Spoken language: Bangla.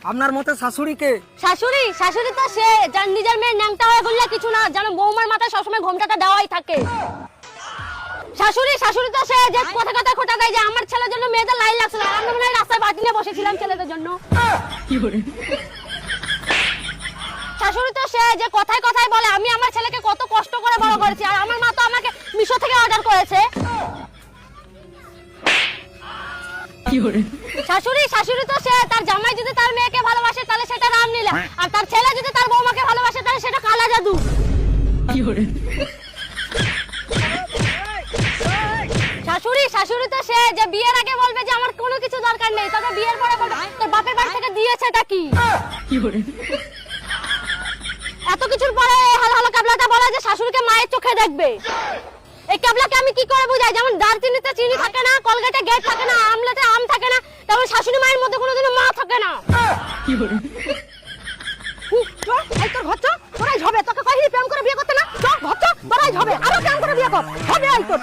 আপনার মতে শাশুড়িকে? শাশুড়ি তো সে যার নিজের মেয়ে ন্যাংটা হয়ে বললে কিছু না, যেন বৌমার মাথায় সবসময় ঘোমটাটা দেওয়াই থাকে। শাশুড়ি তো সে যে কথা কথা খোটা দেয় যে আমার ছেলের জন্য মেয়েদের লাইন লাগছে না, আমরা মনে হয় রাস্তায় বাতি নিয়ে বসেছিলাম ছেলেদের জন্য। শাশুড়ি তো সে যে কথায় কথায় বলে আমি আমার ছেলেকে কত কষ্ট করে বড় করেছি, আর আমার মা তো আমাকে মিশো থেকে অর্ডার করেছে। শাশুড়ি তো সে তার জামাই যদি তার মেয়েকে ভালোবাসে তাহলে সেটা রামলীলা, আর তার ছেলে যদি তার বৌমাকে ভালোবাসে তাহলে সেটা কালা জাদু। শাশুড়ি তো সে যে বিয়ের আগে বলবে যে আমার কোনো কিছু দরকার নেই, তবে বিয়ের পরে বলবে তোর বাপের বাড়ি থেকে দিয়েছেটা কি। এত কিছুর পরে হালো কাবলাটা বলে যে শাশুড়িকে মায়ের চোখে দেখবে। এই কাবলাকে আমি কি করে বুঝাই? যেমন দারচিনিতে চিনি থাকে না, কলগেটে গেট থাকে না, আমলেটে আম থাকে না, তেমন শাশুড়ি মায়ের মধ্যে কোনোদিনও মা থাকে না। এই তোর ঘর তোরাই ঝবে, তোকে কইলি প্রেম করে বিয়ে করতে না, তোরাই ঝবে আরো প্রেম করে বিয়ে কর, হবে এই তোর।